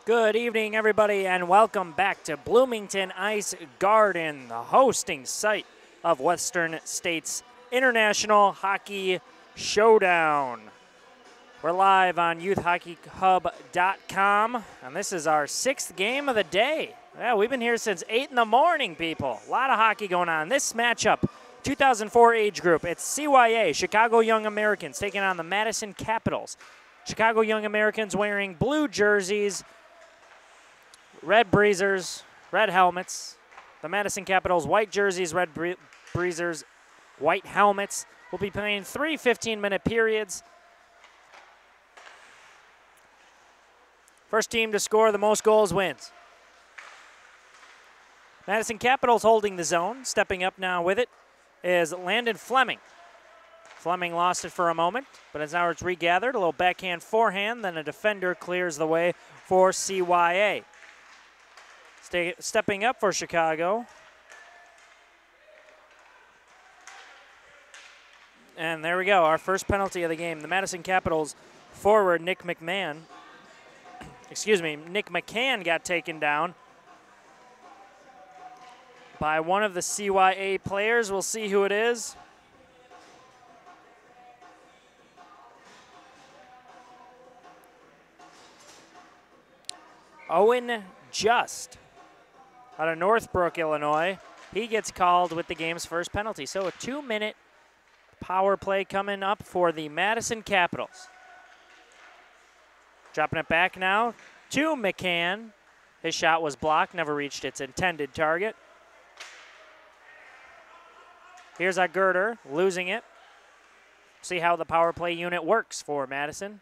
Good evening, everybody, and welcome back to Bloomington Ice Garden, the hosting site of Western States International Hockey Showdown. We're live on youthhockeyhub.com, and this is our sixth game of the day. Yeah, we've been here since 8 in the morning, people. A lot of hockey going on. This matchup, 2004 age group, it's CYA, Chicago Young Americans, taking on the Madison Capitals. Chicago Young Americans wearing blue jerseys, red breezers, red helmets. The Madison Capitals, white jerseys, red breezers, white helmets. We'll be playing 3 15-minute periods. First team to score the most goals wins. Madison Capitals holding the zone. Stepping up now with it is Landon Fleming. Fleming lost it for a moment, but as now it's regathered. A little backhand forehand, then a defender clears the way for CYA. Stepping up for Chicago. And there we go, our first penalty of the game. The Madison Capitals forward, Nick McCann got taken down by one of the CYA players. We'll see who it is. Owen Just out of Northbrook, Illinois. He gets called with the game's first penalty. So a 2-minute power play coming up for the Madison Capitals. Dropping it back now to McCann. His shot was blocked, never reached its intended target. Here's a girder, losing it. See how the power play unit works for Madison.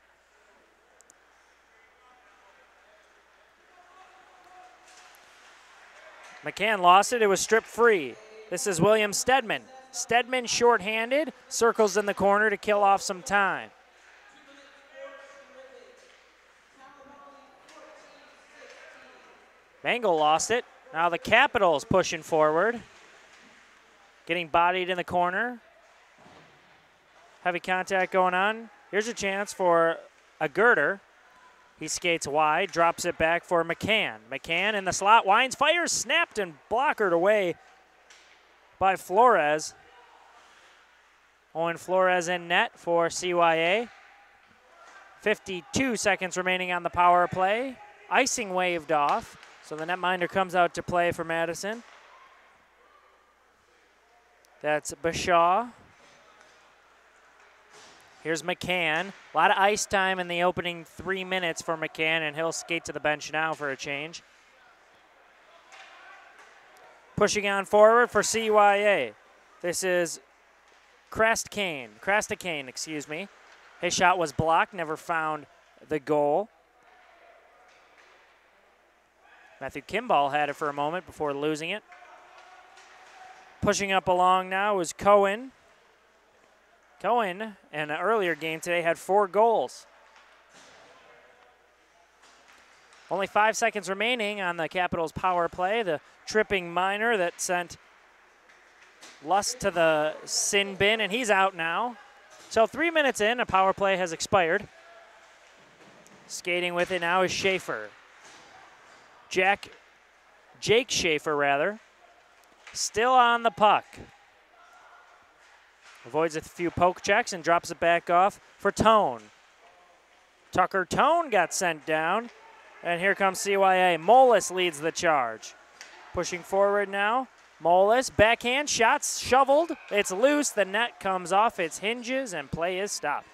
McCann lost it. It was stripped free. This is William Stedman. Stedman shorthanded, circles in the corner to kill off some time. Mangle lost it. Now the Capitals pushing forward. Getting bodied in the corner. Heavy contact going on. Here's a chance for a girder. He skates wide, drops it back for McCann. McCann in the slot, winds, fires, snapped and blockered away by Flores. Owen Flores in net for CYA. 52 seconds remaining on the power play. Icing waved off, so the netminder comes out to play for Madison. That's Bashaw. Here's McCann. A lot of ice time in the opening 3 minutes for McCann, and he'll skate to the bench now for a change. Pushing on forward for CYA. This is Krastakane, excuse me. His shot was blocked, never found the goal. Matthew Kimball had it for a moment before losing it. Pushing up along now is Cohen. Cohen, in an earlier game today, had 4 goals. Only 5 seconds remaining on the Capitals' power play. The tripping minor that sent Lust to the sin bin, and he's out now. So 3 minutes in, a power play has expired. Skating with it now is Schaefer. Jake Schaefer, rather. Still on the puck. Avoids a few poke checks and drops it back off for Tone. Tucker Tone got sent down. And here comes CYA. Molis leads the charge. Pushing forward now. Molis, backhand, shots shoveled. It's loose. The net comes off its hinges and play is stopped.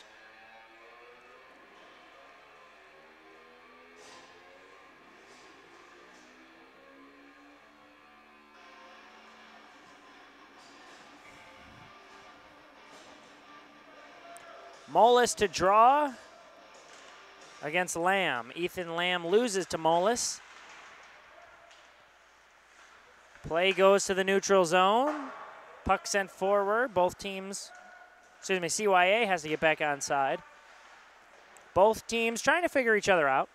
Molis to draw against Lamb. Ethan Lamb loses to Molis. Play goes to the neutral zone. Puck sent forward. Both teams, CYA has to get back onside. Both teams trying to figure each other out.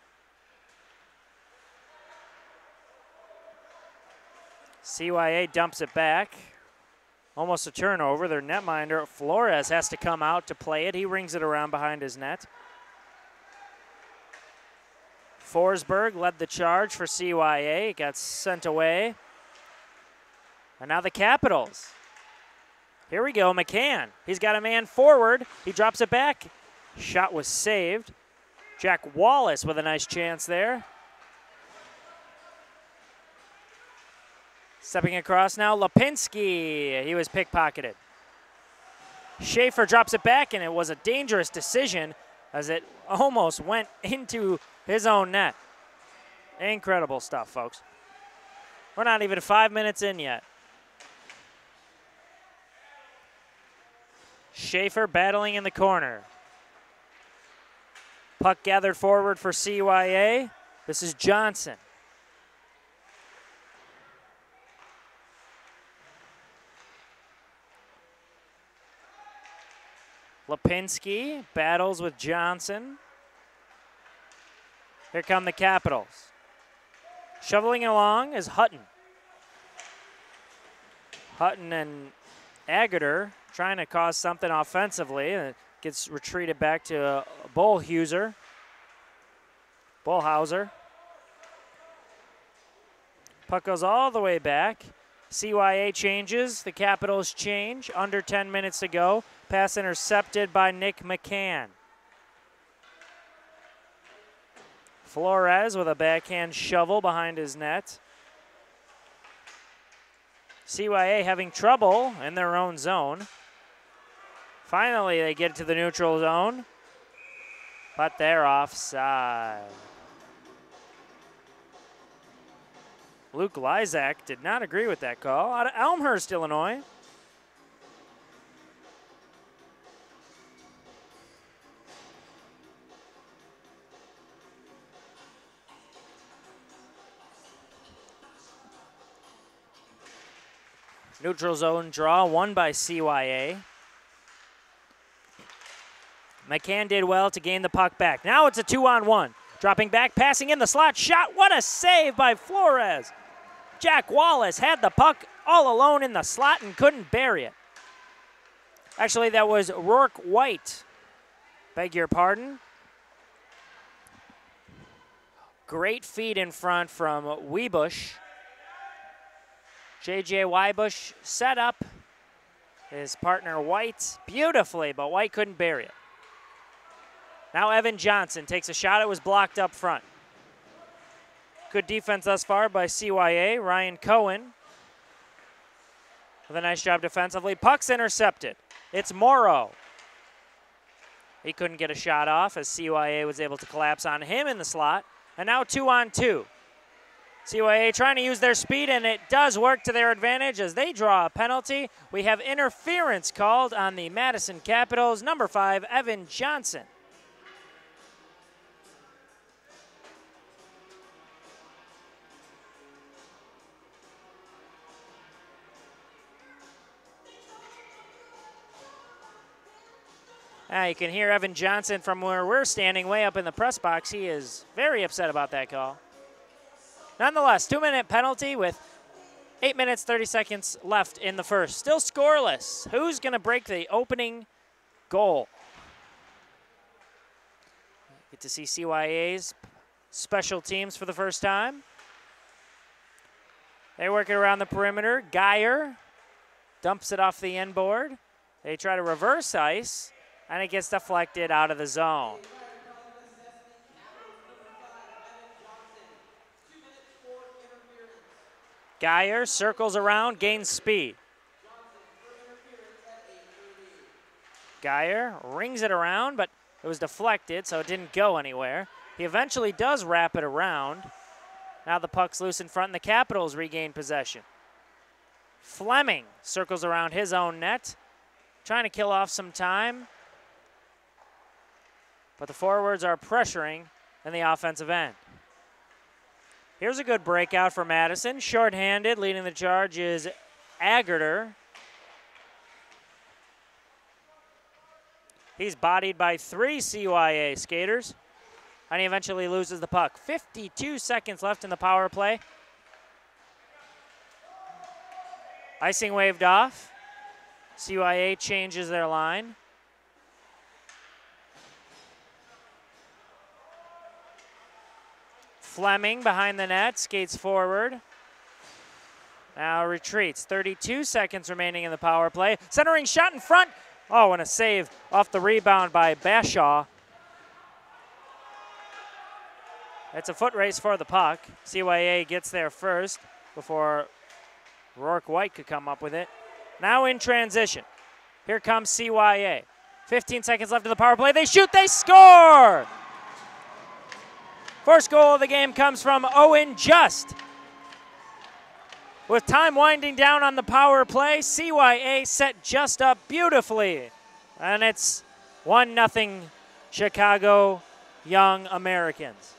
CYA dumps it back. Almost a turnover. Their netminder, Flores, has to come out to play it. He rings it around behind his net. Forsberg led the charge for CYA. It got sent away. And now the Capitals. Here we go, McCann. He's got a man forward. He drops it back. Shot was saved. Jack Wallace with a nice chance there. Stepping across now, Lipinski. He was pickpocketed. Schaefer drops it back, and it was a dangerous decision as it almost went into his own net. Incredible stuff, folks. We're not even 5 minutes in yet. Schaefer battling in the corner. Puck gathered forward for CYA. This is Johnson. Lipinski battles with Johnson. Here come the Capitals. Shoveling along is Hutton. Hutton and Agater trying to cause something offensively. And it gets retreated back to Bullhauser. Puck goes all the way back. CYA changes. The Capitals change. Under 10 minutes to go. Pass intercepted by Nick McCann. Flores with a backhand shovel behind his net. CYA having trouble in their own zone. Finally, they get to the neutral zone, but they're offside. Luke Lysak did not agree with that call. Out of Elmhurst, Illinois. Neutral zone draw won by CYA. McCann did well to gain the puck back. Now it's a 2-on-1. Dropping back, passing in the slot, shot. What a save by Flores. Jack Wallace had the puck all alone in the slot and couldn't bury it. Actually, that was Rourke White. Beg your pardon. Great feed in front from Wiebusch. J.J. Wiebusch set up his partner White beautifully, but White couldn't bury it. Now Evan Johnson takes a shot. It was blocked up front. Good defense thus far by CYA. Ryan Cohen with a nice job defensively. Puck's intercepted. It's Morrow. He couldn't get a shot off as CYA was able to collapse on him in the slot. And now 2-on-2. CYA trying to use their speed, and it does work to their advantage as they draw a penalty. We have interference called on the Madison Capitals. Number 5, Evan Johnson. Now you can hear Evan Johnson from where we're standing way up in the press box. He is very upset about that call. Nonetheless, 2-minute penalty with 8 minutes, 30 seconds left in the first. Still scoreless. Who's going to break the opening goal? Get to see CYA's special teams for the first time. They work it around the perimeter. Geyer dumps it off the end board. They try to reverse ice, and it gets deflected out of the zone. Geyer circles around, gains speed. Geyer rings it around, but it was deflected, so it didn't go anywhere. He eventually does wrap it around. Now the puck's loose in front, and the Capitals regain possession. Fleming circles around his own net, trying to kill off some time. But the forwards are pressuring in the offensive end. Here's a good breakout for Madison. Short-handed, leading the charge is Agater. He's bodied by 3 CYA skaters, and he eventually loses the puck. 52 seconds left in the power play. Icing waved off. CYA changes their line. Fleming behind the net, skates forward. Now retreats. 32 seconds remaining in the power play. Centering shot in front. Oh, and a save off the rebound by Bashaw. It's a foot race for the puck. CYA gets there first before Rourke White could come up with it. Now in transition. Here comes CYA. 15 seconds left in the power play. They shoot, they score! First goal of the game comes from Owen Just. With time winding down on the power play, CYA set Just up beautifully. And it's 1-0 Chicago Young Americans.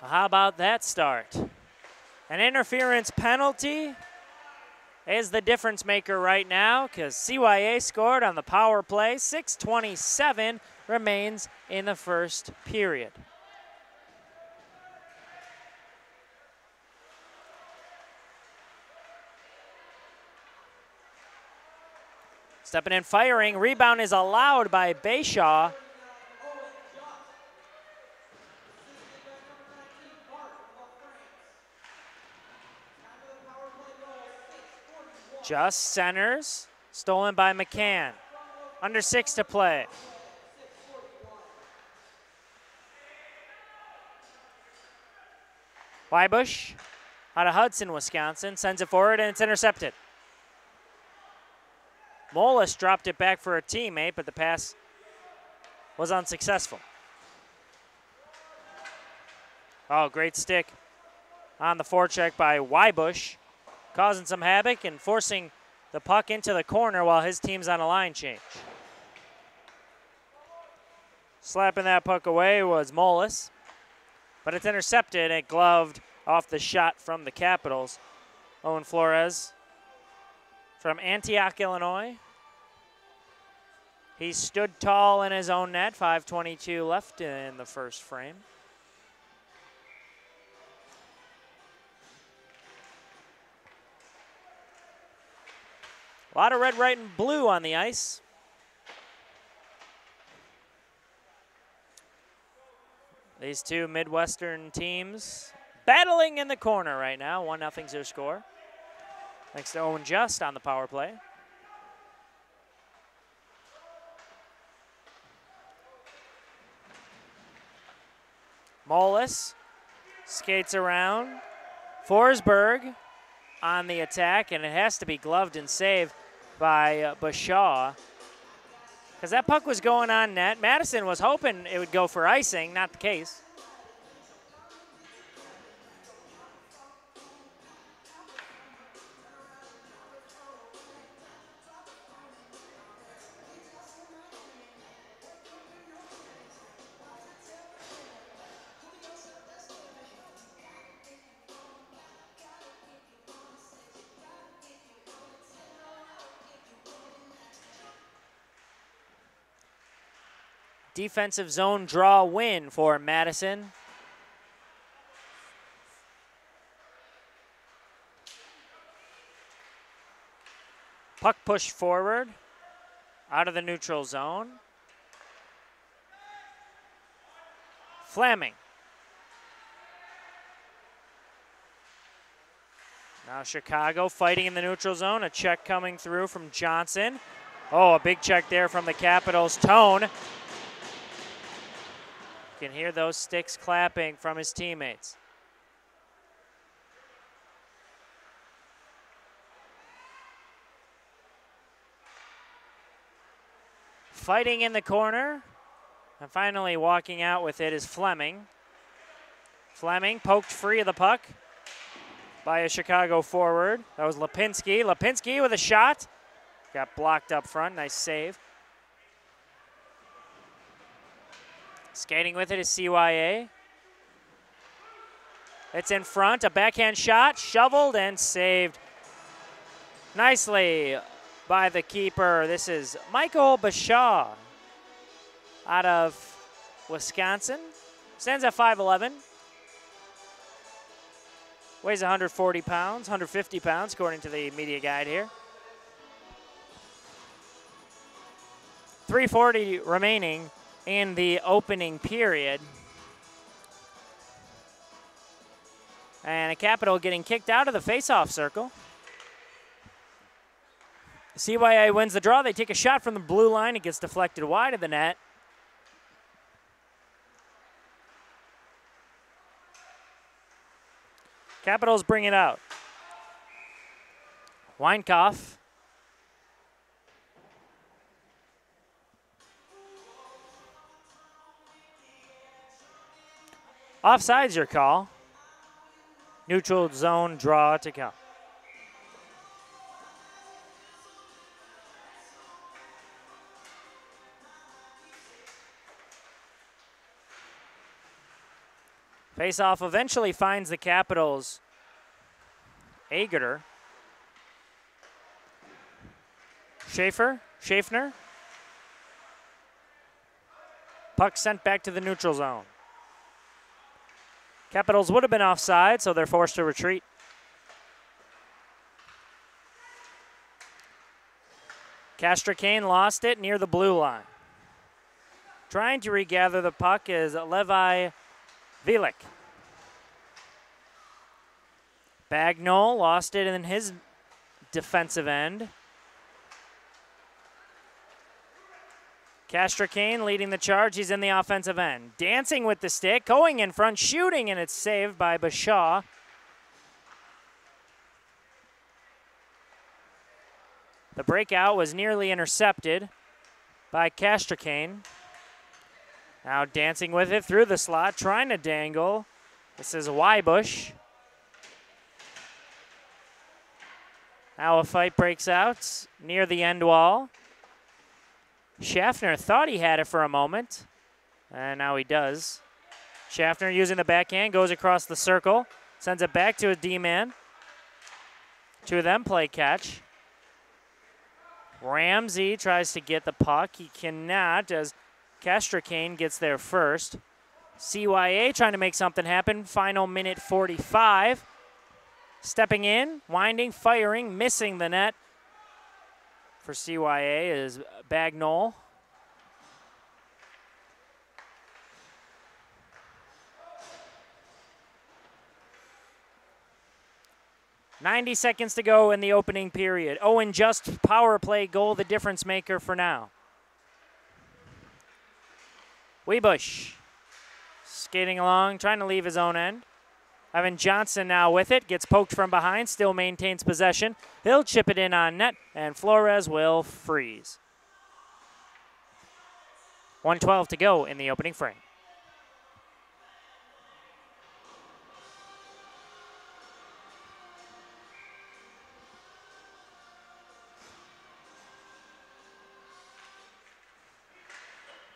How about that start? An interference penalty is the difference maker right now because CYA scored on the power play. 6:27 remains in the first period. Stepping in, firing. Rebound is allowed by Bashaw. Just centers, stolen by McCann. Under 6 to play. Wybush out of Hudson, Wisconsin, sends it forward and it's intercepted. Molis dropped it back for a teammate, but the pass was unsuccessful. Oh, great stick on the forecheck by Wybush, causing some havoc and forcing the puck into the corner while his team's on a line change. Slapping that puck away was Molis, but it's intercepted and gloved off the shot from the Capitals. Owen Flores from Antioch, Illinois. He stood tall in his own net, 5:22 left in the first frame. A lot of red, white, and blue on the ice. These two Midwestern teams battling in the corner right now. 1-0's their score. Thanks to Owen Just on the power play. Molis skates around. Forsberg on the attack, and it has to be gloved and saved by Bashaw. Because that puck was going on net. Madison was hoping it would go for icing, not the case. Defensive zone draw win for Madison. Puck pushed forward out of the neutral zone. Fleming. Now Chicago fighting in the neutral zone. A check coming through from Johnson. Oh, a big check there from the Capitals. Tone. You can hear those sticks clapping from his teammates. Fighting in the corner, and finally walking out with it is Fleming. Fleming poked free of the puck by a Chicago forward. That was Lipinski. Lipinski with a shot. Got blocked up front. Nice save. Skating with it is CYA. It's in front, a backhand shot, shoveled and saved nicely by the keeper. This is Michael Bashaw out of Wisconsin. Stands at 5'11". Weighs 140 pounds, 150 pounds, according to the media guide here. 3:40 remaining in the opening period. And a Capital getting kicked out of the face-off circle. CYA wins the draw. They take a shot from the blue line. It gets deflected wide of the net. Capitals bring it out. Weinkauf. Offside's your call. Neutral zone draw to count. Face-off eventually finds the Capitals' Agerter. Schaffner. Puck sent back to the neutral zone. Capitals would have been offside, so they're forced to retreat. Castracane lost it near the blue line. Trying to regather the puck is Levi Vilik. Bagnall lost it in his defensive end. Castracane leading the charge. He's in the offensive end. Dancing with the stick, going in front, shooting, and it's saved by Bashaw. The breakout was nearly intercepted by Castracane. Now dancing with it through the slot, trying to dangle. This is Wybush. Now a fight breaks out near the end wall. Schaffner thought he had it for a moment, and now he does. Schaffner using the backhand, goes across the circle, sends it back to a D-man. Two of them play catch. Ramsey tries to get the puck. He cannot as Castracane gets there first. CYA trying to make something happen. Final minute 45. Stepping in, winding, firing, missing the net. For CYA is Bagnall. "90 seconds to go in the opening period. Owen Just power play goal, the difference maker for now. Wybush skating along, trying to leave his own end. Evan Johnson now with it, gets poked from behind, still maintains possession. He'll chip it in on net, and Flores will freeze. 1:12 to go in the opening frame.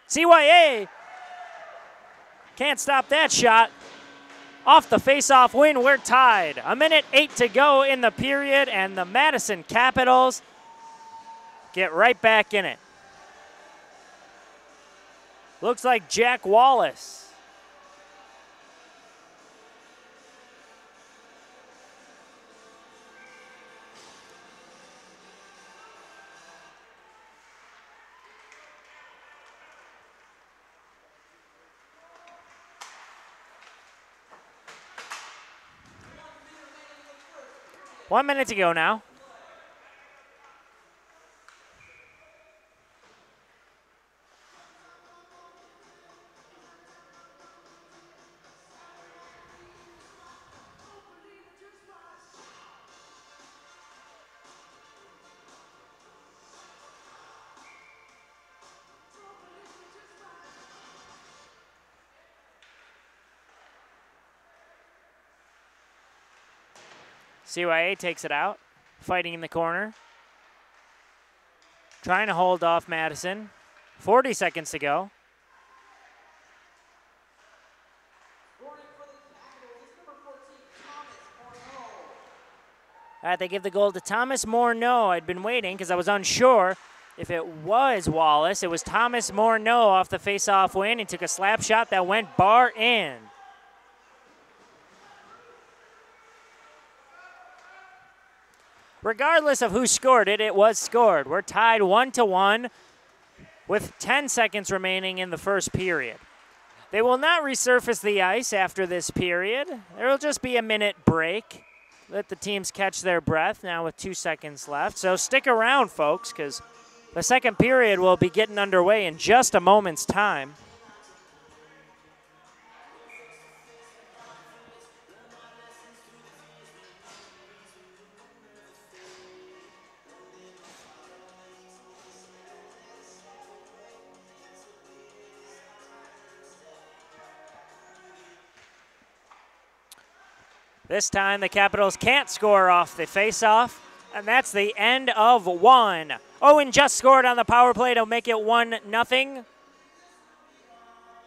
CYA can't stop that shot. Off the face-off win, we're tied. 1:08 to go in the period, and the Madison Capitals get right back in it. Looks like Jack Wallace. One minute to go now. CYA takes it out, fighting in the corner. Trying to hold off Madison. 40 seconds to go. All right, they give the goal to Thomas Morneau. I'd been waiting because I was unsure if it was Wallace. It was Thomas Morneau off the face-off win. He took a slap shot that went bar in. Regardless of who scored it, it was scored. We're tied 1-1 with 10 seconds remaining in the first period. They will not resurface the ice after this period. There will just be a minute break. Let the teams catch their breath now with 2 seconds left. So stick around, folks, because the second period will be getting underway in just a moment's time. This time the Capitals can't score off the faceoff, and that's the end of one. Owen just scored on the power play to make it 1-0.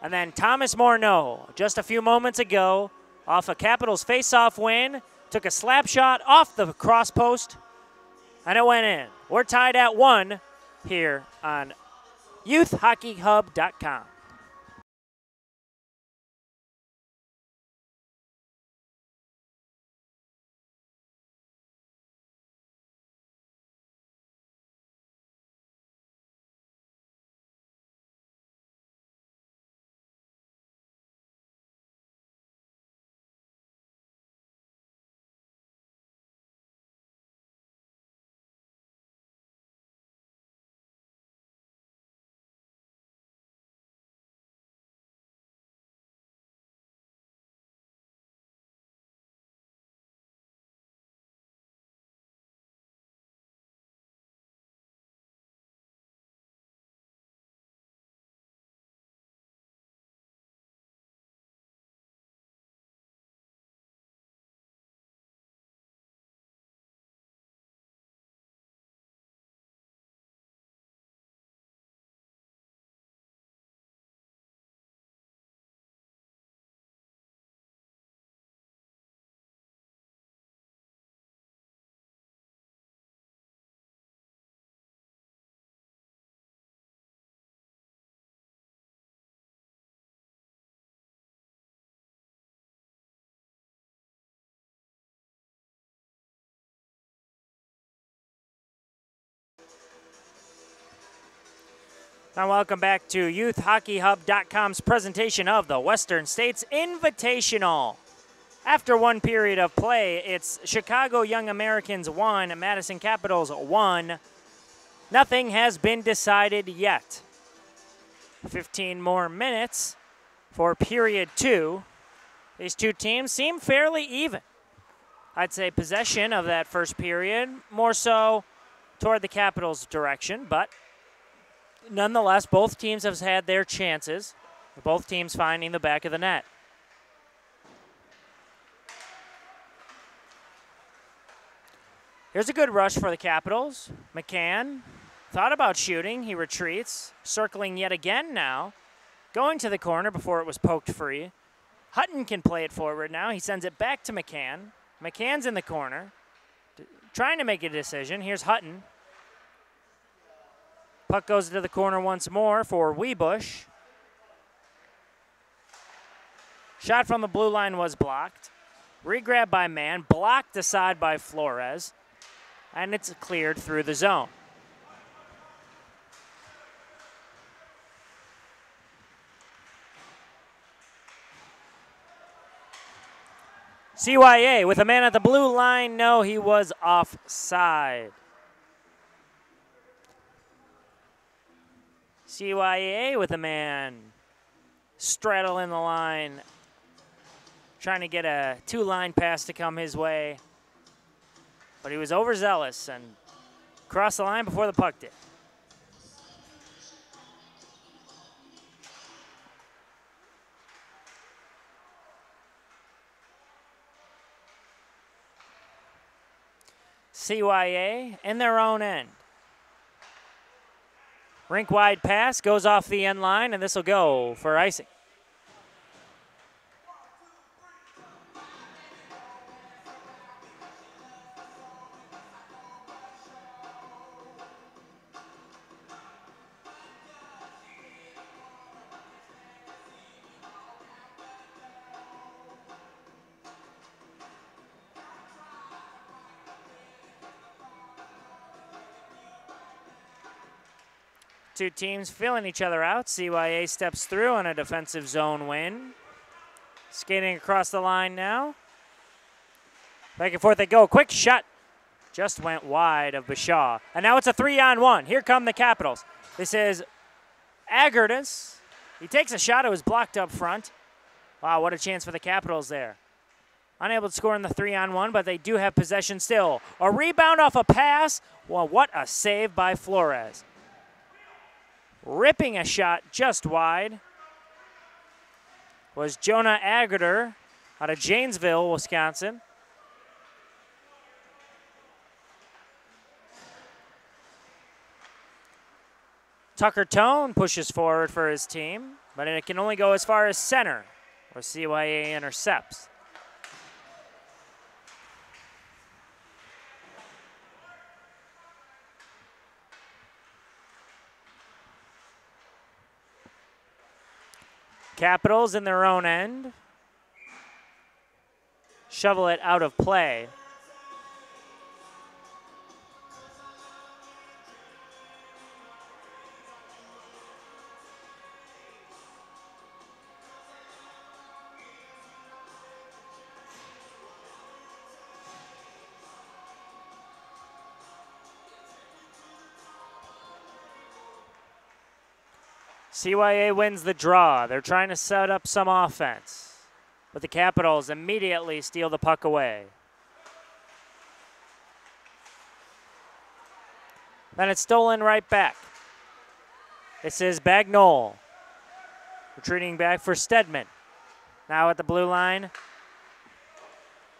And then Thomas Morneau, just a few moments ago, off a Capitals faceoff win, took a slap shot off the cross post, and it went in. We're tied at 1 here on youthhockeyhub.com. Now welcome back to youthhockeyhub.com's presentation of the Western States Invitational. After one period of play, it's Chicago Young Americans 1, Madison Capitals 1. Nothing has been decided yet. 15 more minutes for period 2. These two teams seem fairly even. I'd say possession of that first period, more so toward the Capitals' direction, but nonetheless, both teams have had their chances. Both teams finding the back of the net. Here's a good rush for the Capitals. McCann thought about shooting. He retreats, circling yet again now. Going to the corner before it was poked free. Hutton can play it forward now. He sends it back to McCann. McCann's in the corner, trying to make a decision. Here's Hutton. Puck goes to the corner once more for Wiebusch. Shot from the blue line was blocked. Regrab by Mann, blocked aside by Flores, and it's cleared through the zone. CYA with a man at the blue line. No, he was offside. CYA with a man straddling the line, trying to get a two-line pass to come his way. But he was overzealous and crossed the line before the puck did. CYA in their own end. Rink-wide pass goes off the end line, and this will go for icing. Two teams feeling each other out. CYA steps through on a defensive zone win. Skating across the line now. Back and forth they go. Quick shot. Just went wide of Bashaw. And now it's a 3-on-1. Here come the Capitals. This is Agardis. He takes a shot. It was blocked up front. Wow, what a chance for the Capitals there. Unable to score in the 3-on-1, but they do have possession still. A rebound off a pass. Well, what a save by Flores. Ripping a shot just wide was Jonah Agarder out of Janesville, Wisconsin. Tucker Tone pushes forward for his team, but it can only go as far as center, where CYA intercepts. Capitals in their own end. Shovel it out of play. CYA wins the draw. They're trying to set up some offense, but the Capitals immediately steal the puck away. Then it's stolen right back. This is Bagnol. Retreating back for Stedman. Now at the blue line.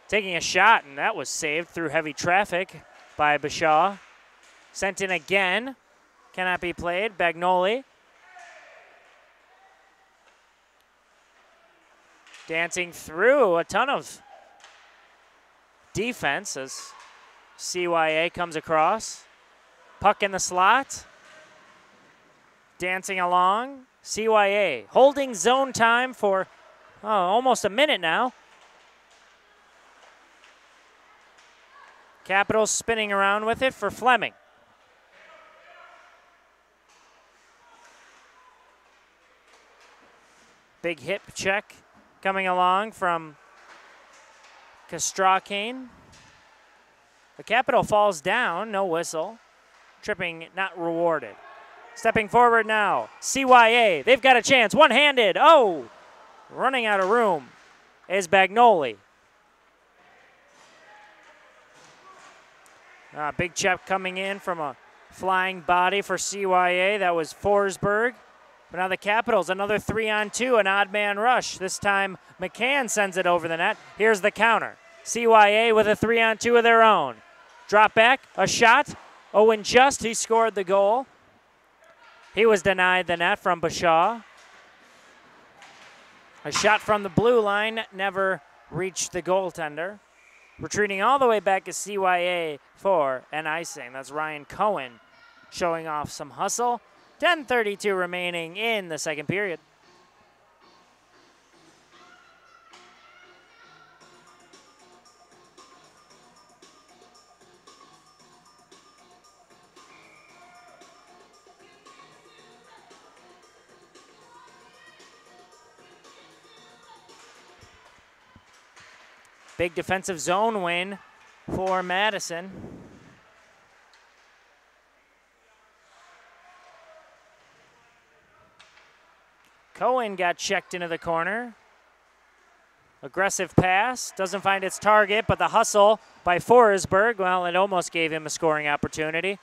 Taking a shot, and that was saved through heavy traffic by Bashaw. Sent in again. Cannot be played. Bagnoli. Dancing through a ton of defense as CYA comes across. Puck in the slot. Dancing along. CYA holding zone time for almost a minute now. Capitals spinning around with it for Fleming. Big hip check coming along from Kastrakane. The Capital falls down, no whistle. Tripping not rewarded. Stepping forward now, CYA. They've got a chance, one-handed. Oh, running out of room is Bagnoli. Big check coming in from a flying body for CYA. That was Forsberg. But now the Capitals, another 3-on-2, an odd man rush. This time McCann sends it over the net. Here's the counter. CYA with a 3-on-2 of their own. Drop back, a shot. Owen Just, he scored the goal. He was denied the net from Bashaw. A shot from the blue line never reached the goaltender. Retreating all the way back to CYA for an icing. That's Ryan Cohen showing off some hustle. 10:32 remaining in the second period. Big defensive zone win for Madison. Cohen got checked into the corner. Aggressive pass, doesn't find its target, but the hustle by Forsberg, well, it almost gave him a scoring opportunity.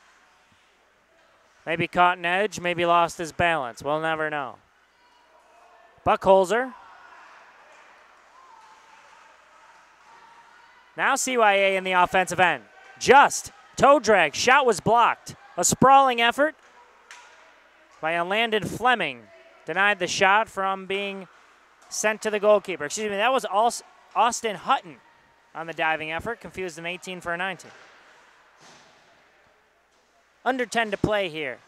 Maybe caught an edge, maybe lost his balance. We'll never know. Buckholzer. Now CYA in the offensive end. Just toe drag, shot was blocked. A sprawling effort by a Landon Fleming. Denied the shot from being sent to the goalkeeper. Excuse me, that was Austin Hutton on the diving effort. Confused an 18 for a 19. Under 10 to play here.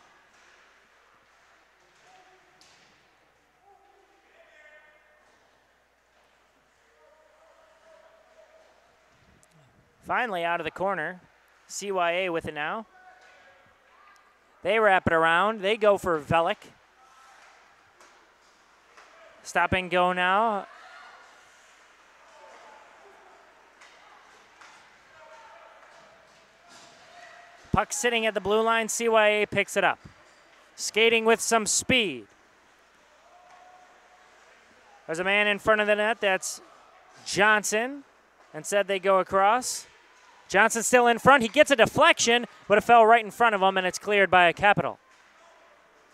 Finally out of the corner. CYA with it now. They wrap it around. They go for Velik. Stop and go now. Puck sitting at the blue line. CYA picks it up. Skating with some speed. There's a man in front of the net. That's Johnson. Instead, they go across. Johnson still in front. He gets a deflection, but it fell right in front of him, and it's cleared by a Capital.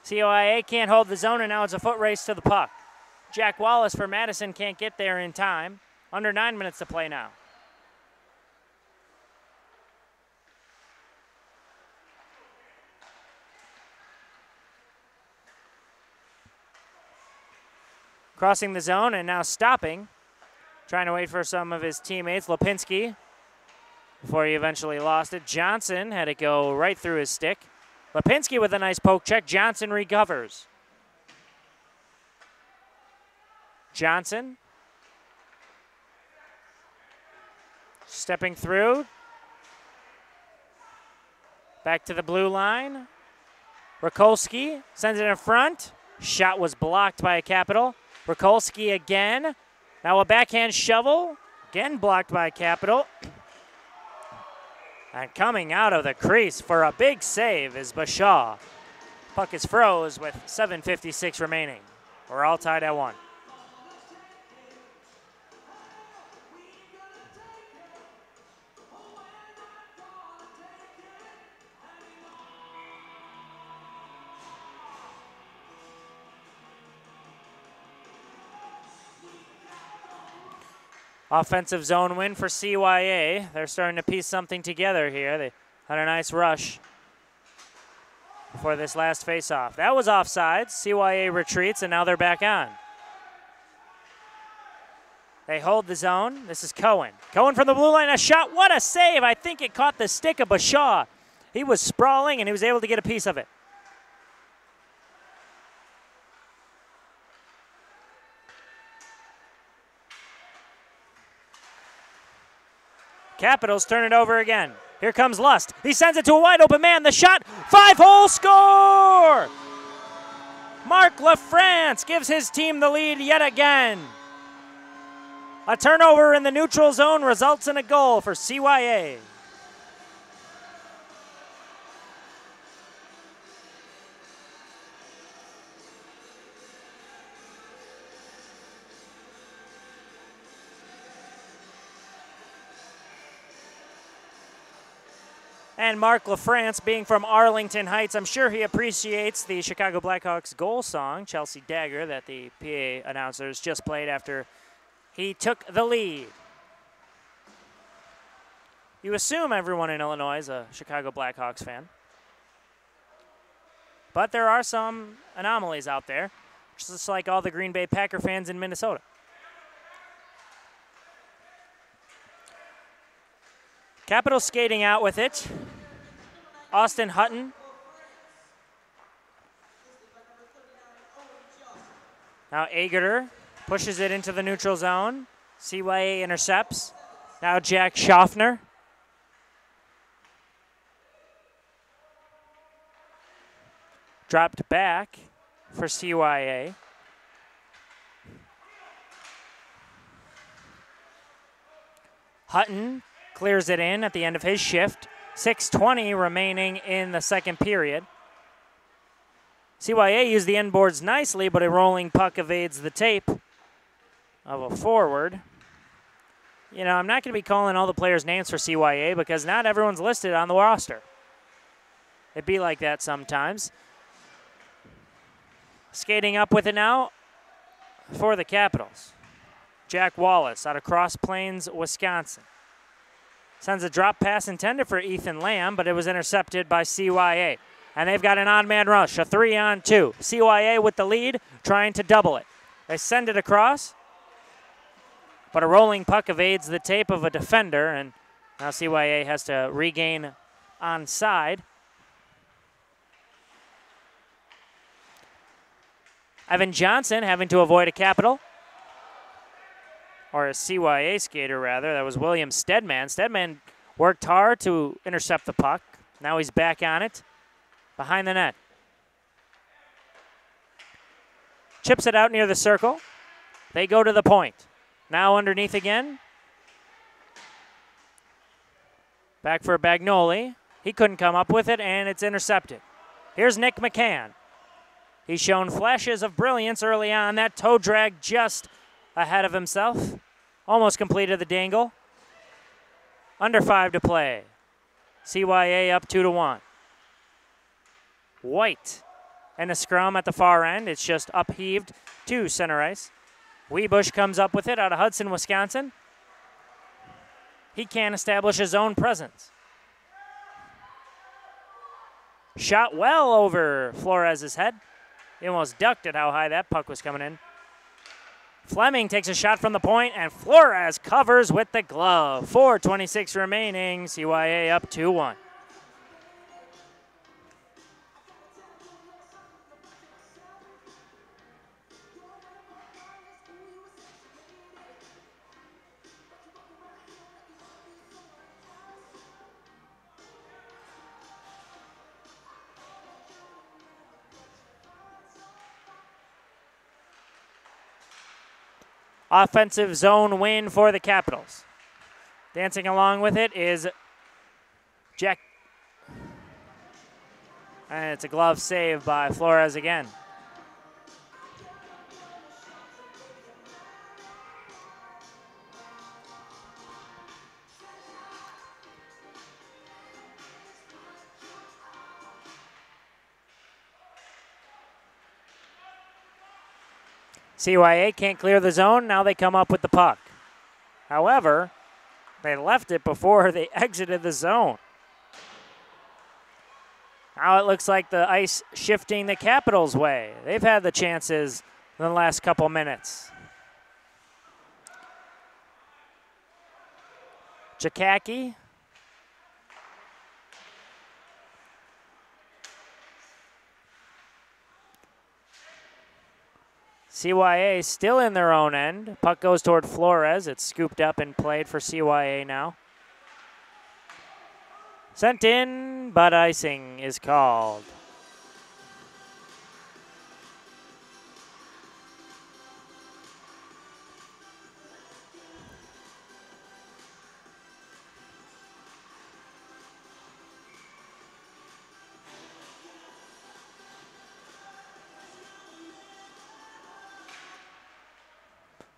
CYA can't hold the zone, and now it's a foot race to the puck. Jack Wallace for Madison can't get there in time. Under 9 minutes to play now. Crossing the zone and now stopping. Trying to wait for some of his teammates. Lipinski, before he eventually lost it. Johnson had it go right through his stick. Lipinski with a nice poke check. Johnson recovers. Johnson. Stepping through. Back to the blue line. Rakolski sends it in front. Shot was blocked by a Capital. Rakolski again. Now a backhand shovel. Again blocked by Capital. And coming out of the crease for a big save is Bashaw. Puck is froze with 7:56 remaining. We're all tied at 1. Offensive zone win for CYA. They're starting to piece something together here. They had a nice rush before this last faceoff. That was offsides. CYA retreats, and now they're back on. They hold the zone. This is Cohen. Cohen from the blue line, a shot. What a save. I think it caught the stick of Bashaw. He was sprawling, and he was able to get a piece of it. Capitals turn it over again. Here comes Lust. He sends it to a wide open man. The shot, 5-hole score! Mark LaFrance gives his team the lead yet again. A turnover in the neutral zone results in a goal for CYA. And Mark LaFrance, being from Arlington Heights, I'm sure he appreciates the Chicago Blackhawks goal song, Chelsea Dagger, that the PA announcers just played after he took the lead. You assume everyone in Illinois is a Chicago Blackhawks fan. But there are some anomalies out there, just like all the Green Bay Packer fans in Minnesota. Capitals skating out with it. Austin Hutton. Now Agerter pushes it into the neutral zone. CYA intercepts. Now Jack Schaffner. Dropped back for CYA. Hutton clears it in at the end of his shift. 6:20 remaining in the second period. CYA used the end boards nicely, but a rolling puck evades the tape of a forward. You know, I'm not going to be calling all the players' names for CYA because not everyone's listed on the roster. It'd be like that sometimes. Skating up with it now for the Capitals. Jack Wallace out of Cross Plains, Wisconsin. Sends a drop pass intended for Ethan Lamb, but it was intercepted by CYA. And they've got an odd man rush, a 3-on-2. CYA with the lead, trying to double it. They send it across, but a rolling puck evades the tape of a defender, and now CYA has to regain onside. Evan Johnson having to avoid a Capital. Or a CYA skater, rather. That was William Stedman. Stedman worked hard to intercept the puck. Now he's back on it. behind the net. Chips it out near the circle. They go to the point. Now underneath again. Back for Bagnoli. He couldn't come up with it, and it's intercepted. Here's Nick McCann. He's shown flashes of brilliance early on. That toe drag just ahead of himself. Almost completed the dangle. Under 5 to play. CYA up 2-1. White and a scrum at the far end. It's just upheaved to center ice. Wiebusch comes up with it out of Hudson, Wisconsin. He can't establish his own presence. Shot well over Flores' head. He almost ducked at how high that puck was coming in. Fleming takes a shot from the point, and Flores covers with the glove. 4:26 remaining. CYA up 2-1. Offensive zone win for the Capitals. Dancing along with it is Jack. And it's a glove save by Flores again. CYA can't clear the zone. Now they come up with the puck. However, they left it before they exited the zone. Now it looks like the ice shifting the Capitals' way. They've had the chances in the last couple minutes. Jakacki. CYA still in their own end. Puck goes toward Flores. It's scooped up and played for CYA now. Sent in, but icing is called.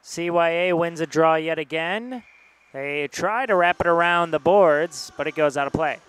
CYA wins a draw yet again. They try to wrap it around the boards, but it goes out of play.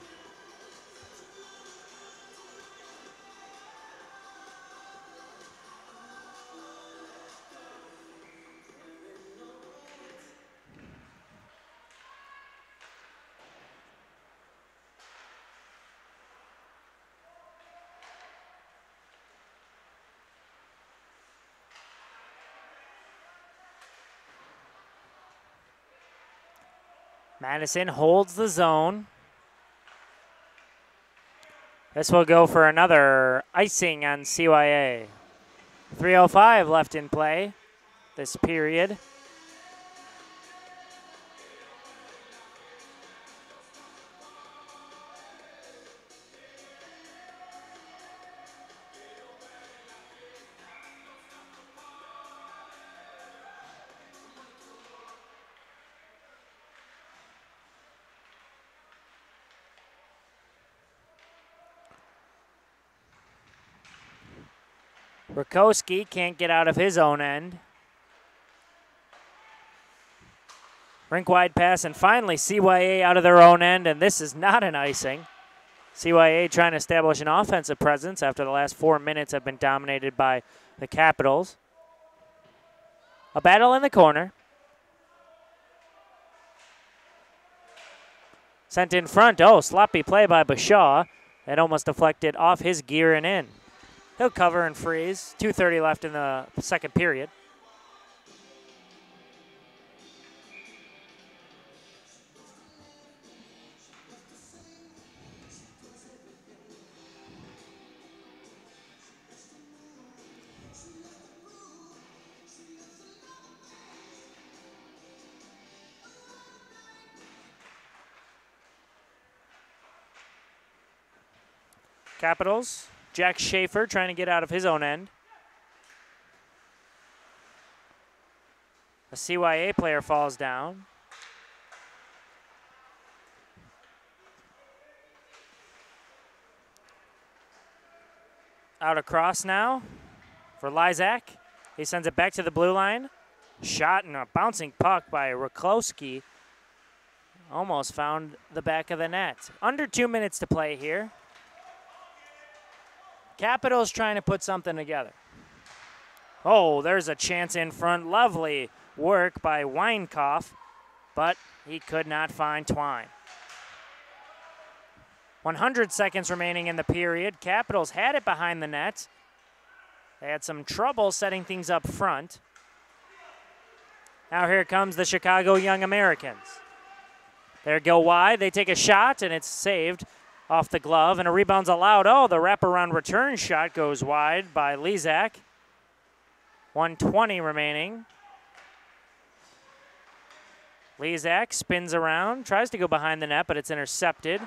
Madison holds the zone. This will go for another icing on CYA. 3:05 left in play this period. Rakowski can't get out of his own end. Rink wide pass, and finally CYA out of their own end, and this is not an icing. CYA trying to establish an offensive presence after the last 4 minutes have been dominated by the Capitals. A battle in the corner. Sent in front. Oh, sloppy play by Bashaw. That almost deflected off his gear and in. He'll cover and freeze. 2:30 left in the second period. Capitals, Jack Schaefer trying to get out of his own end. A CYA player falls down. Out across now for Lysak. He sends it back to the blue line. Shot and a bouncing puck by Raklowski. Almost found the back of the net. Under 2 minutes to play here. Capitals trying to put something together. Oh, there's a chance in front. Lovely work by Weinkoff, but he could not find Twine. 100 seconds remaining in the period. Capitals had it behind the net. They had some trouble setting things up front. Now here comes the Chicago Young Americans. They go wide. They take a shot, and it's saved off the glove, and a rebound's allowed. Oh, the wraparound return shot goes wide by Lysak. 1:20 remaining. Lysak spins around, tries to go behind the net, but it's intercepted.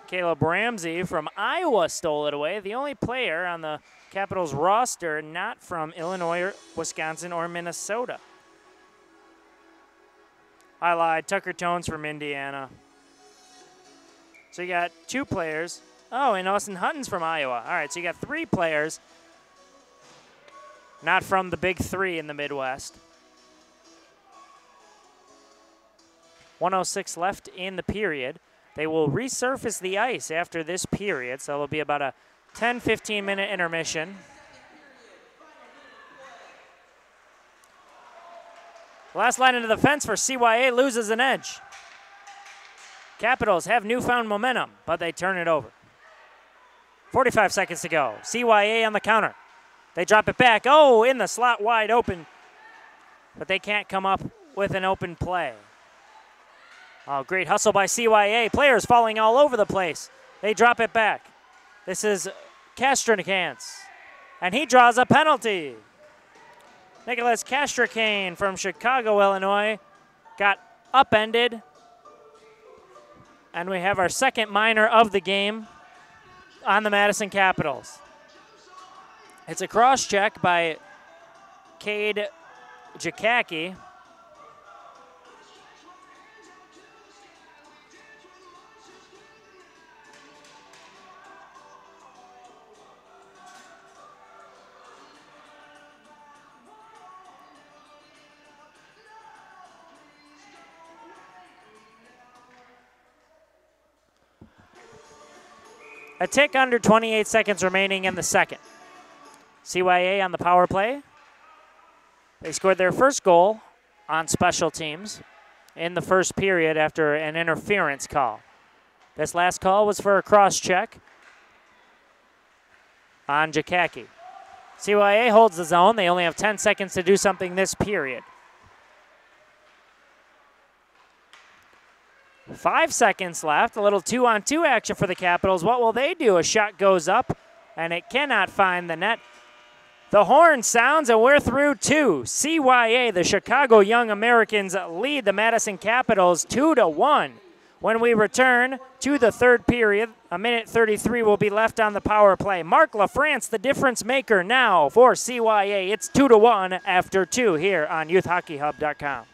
Caleb Ramsey from Iowa stole it away. The only player on the Capitals roster not from Illinois, or Wisconsin, or Minnesota. I lied. Tucker Tones from Indiana. So you got 2 players. Oh, and Austin Hutton's from Iowa. All right, so you got 3 players not from the big 3 in the Midwest. 1:06 left in the period. They will resurface the ice after this period, so it'll be about a 10-15 minute intermission. Last line into the fence for CYA loses an edge. Capitals have newfound momentum, but they turn it over. 45 seconds to go. CYA on the counter. They drop it back. Oh, in the slot wide open, but they can't come up with an open play. Oh, great hustle by CYA. Players falling all over the place. They drop it back. This is Kastranikans, and he draws a penalty. Nicholas Kastrikane from Chicago, Illinois, got upended, and we have our second minor of the game on the Madison Capitals. It's a cross check by Cade Jakacki. A tick under 28 seconds remaining in the second. CYA on the power play. They scored their first goal on special teams in the first period after an interference call. This last call was for a cross check on Jakacki. CYA holds the zone. They only have 10 seconds to do something this period. 5 seconds left, a little 2-on-2 action for the Capitals. What will they do? A shot goes up, and it cannot find the net. The horn sounds, and we're through 2. CYA, the Chicago Young Americans, lead the Madison Capitals 2-1. When we return to the third period, 1:33 will be left on the power play. Mark LaFrance, the difference maker now for CYA. It's 2-1 after 2 here on YouthHockeyHub.com.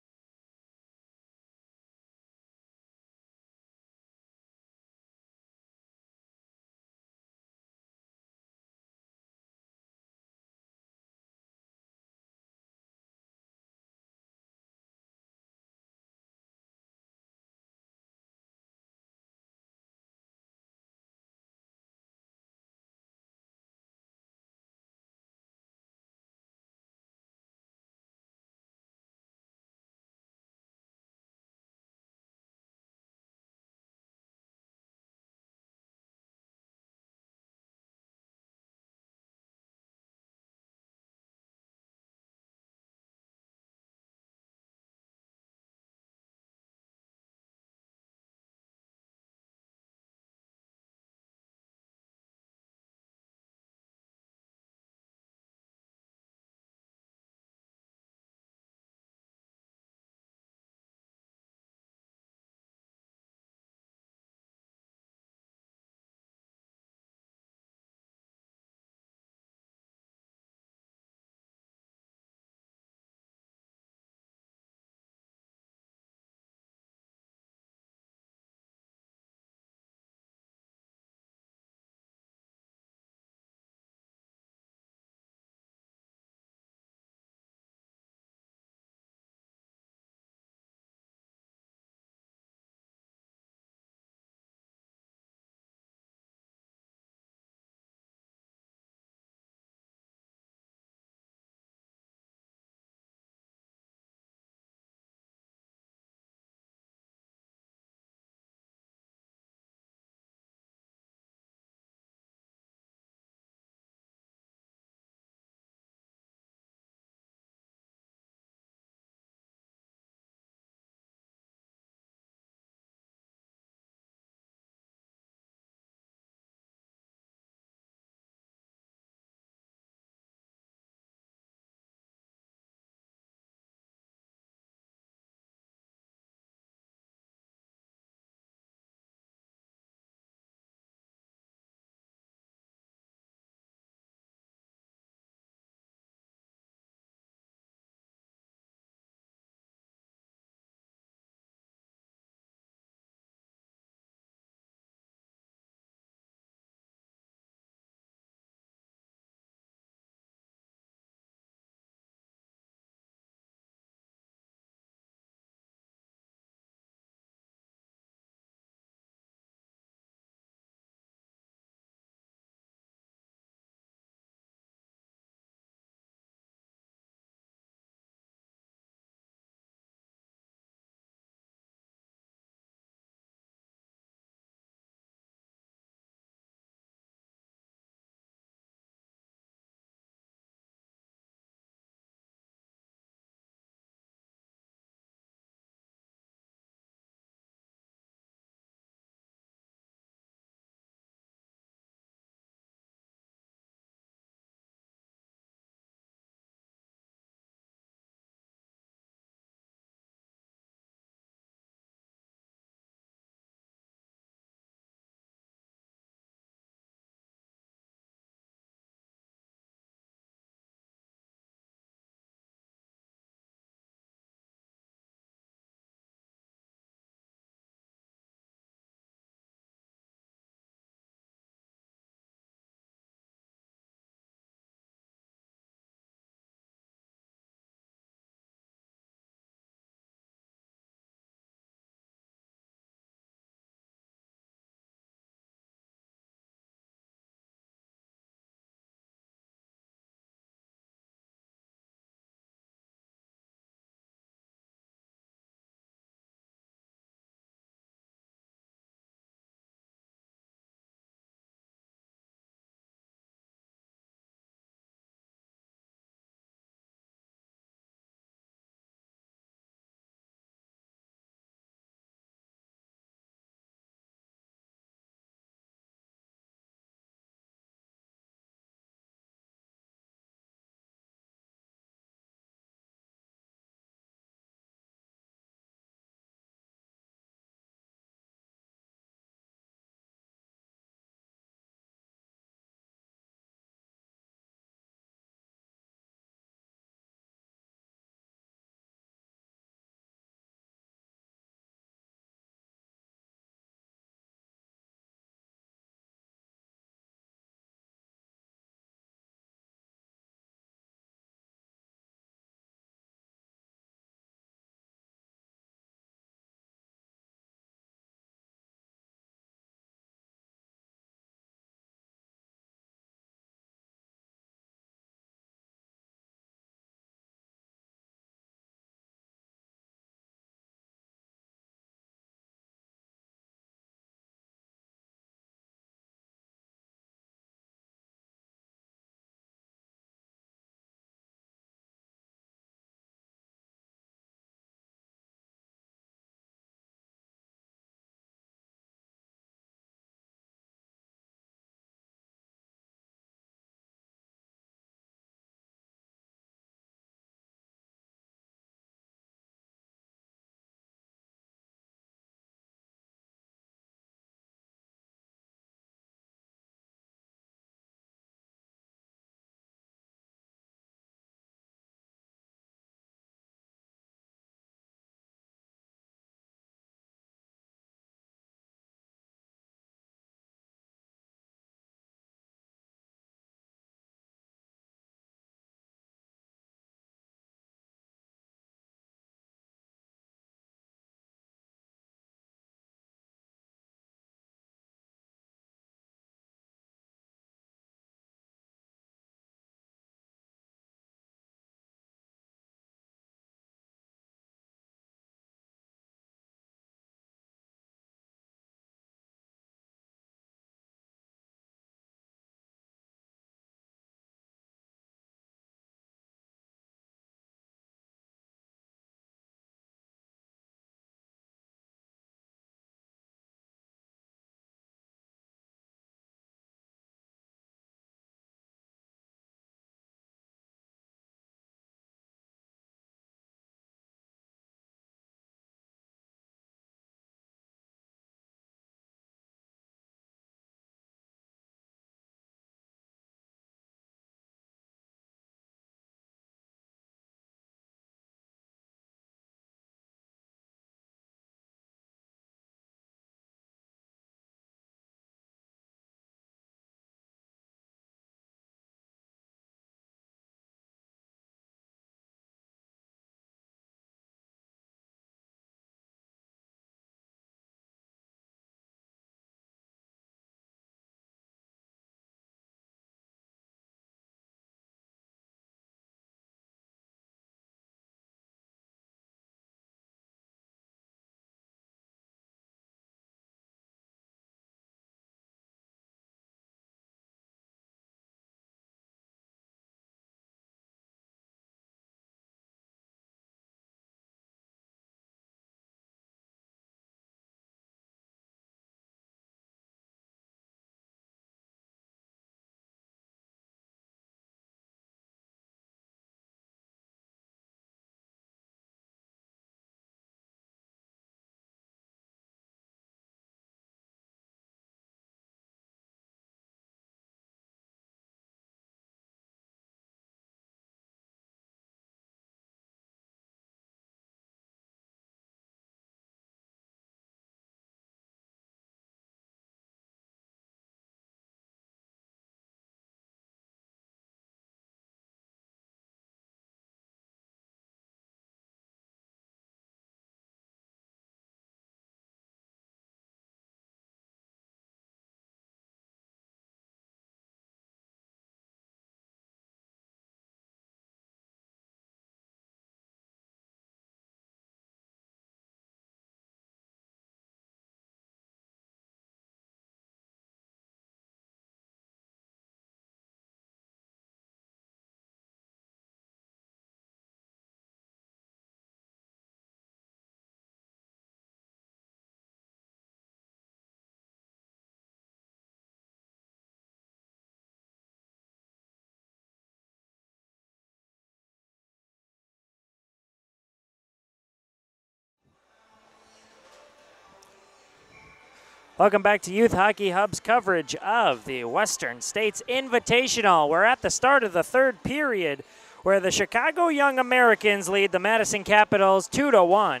Welcome back to Youth Hockey Hub's coverage of the Western States Invitational. We're at the start of the third period where the Chicago Young Americans lead the Madison Capitals 2-1.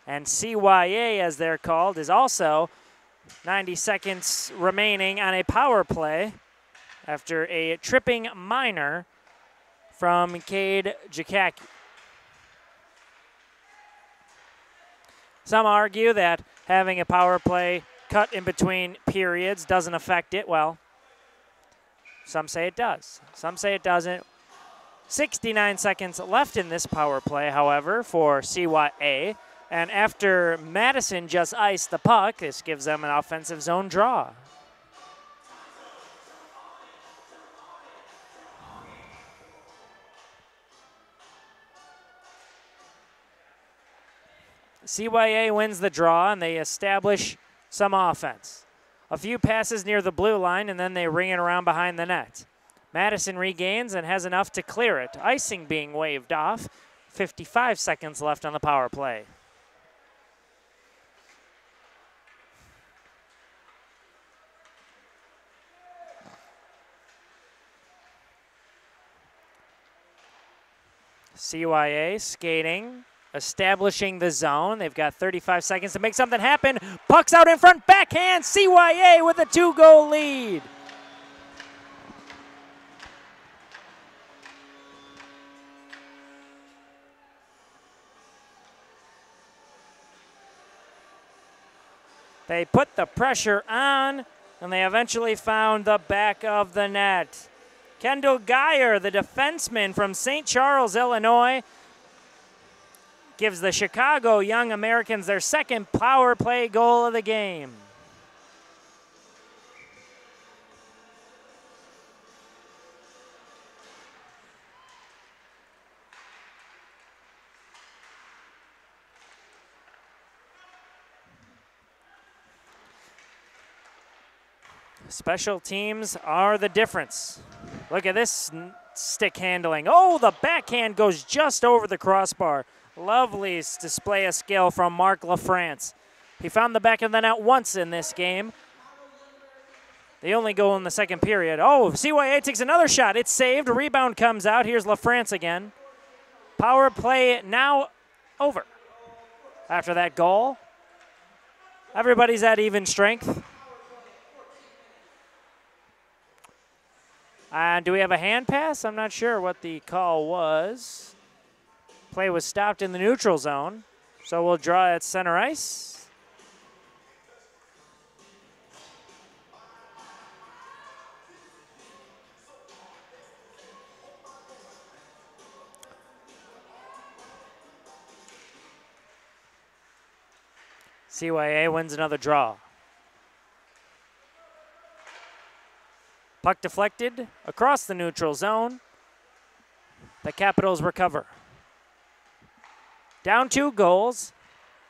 And CYA, as they're called, is also 90 seconds remaining on a power play after a tripping minor from Cade Jakacki. Some argue that having a power play cut in between periods doesn't affect it. Well, some say it does. Some say it doesn't. 69 seconds left in this power play, however, for CYA. And after Madison just iced the puck, this gives them an offensive zone draw. CYA wins the draw, and they establish some offense. A few passes near the blue line, and then they ring it around behind the net. Madison regains and has enough to clear it. Icing being waved off. 55 seconds left on the power play. CYA skating, establishing the zone. They've got 35 seconds to make something happen. Puck's out in front, backhand, CYA with a 2-goal lead. They put the pressure on, and they eventually found the back of the net. Kendall Geyer, the defenseman from St. Charles, Illinois, gives the Chicago Young Americans their second power play goal of the game. Special teams are the difference. Look at this stick handling. Oh, the backhand goes just over the crossbar. Lovely display of skill from Mark LaFrance. He found the back of the net once in this game. The only goal in the second period. Oh, CYA takes another shot. It's saved. Rebound comes out. Here's LaFrance again. Power play now over. After that goal, everybody's at even strength. And do we have a hand pass? I'm not sure what the call was. Play was stopped in the neutral zone, so we'll draw at center ice. CYA wins another draw. Puck deflected across the neutral zone. The Capitals recover. Down 2 goals.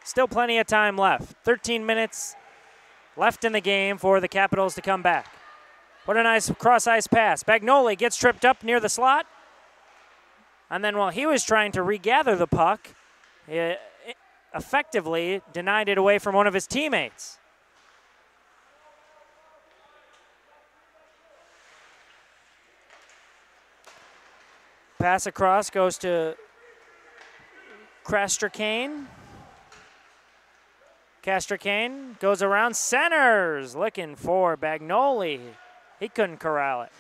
Still plenty of time left. 13 minutes left in the game for the Capitals to come back. What a nice cross-ice pass. Bagnoli gets tripped up near the slot. And then while he was trying to regather the puck, he effectively denied it away from one of his teammates. Pass across goes to Castracane. Castracane goes around, centers, looking for Bagnoli. He couldn't corral it.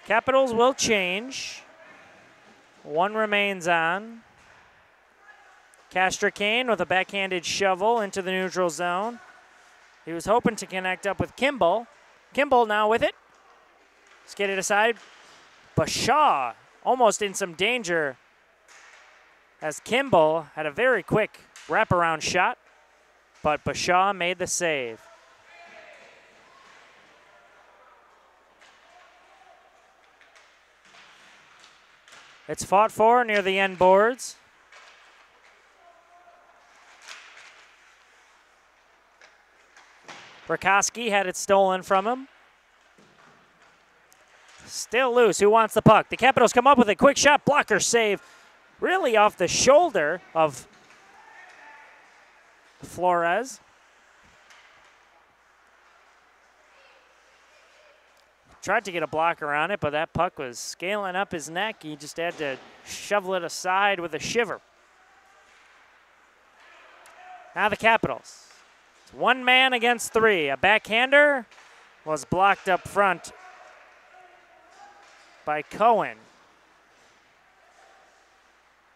Capitals will change. One remains on. Castracane with a backhanded shovel into the neutral zone. He was hoping to connect up with Kimball. Kimball now with it. Skated aside. Bashaw almost in some danger as Kimball had a very quick wraparound shot, but Bashaw made the save. It's fought for near the end boards. Rakoski had it stolen from him. Still loose. Who wants the puck? The Capitals come up with a quick shot. Blocker save really off the shoulder of Flores. Tried to get a blocker on it, but that puck was scaling up his neck. He just had to shovel it aside with a shiver. Now the Capitals. It's 1 man against 3. A backhander was blocked up front by Cohen.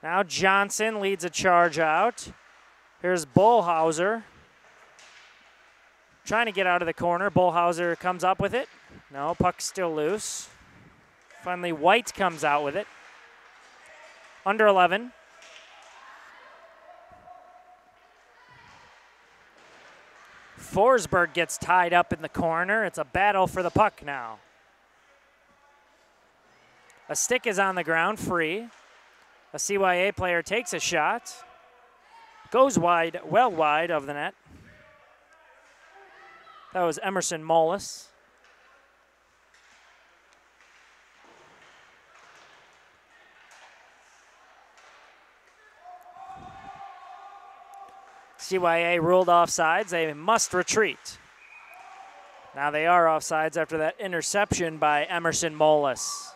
Now Johnson leads a charge out. Here's Bullhauser trying to get out of the corner. Bullhauser comes up with it. No, puck's still loose. Finally, White comes out with it. Under 11. Forsberg gets tied up in the corner. It's a battle for the puck now. A stick is on the ground, free. A CYA player takes a shot. Goes wide, well wide of the net. That was Emerson Mollis. CYA ruled offsides. They must retreat. Now they are offsides after that interception by Emerson Mollis.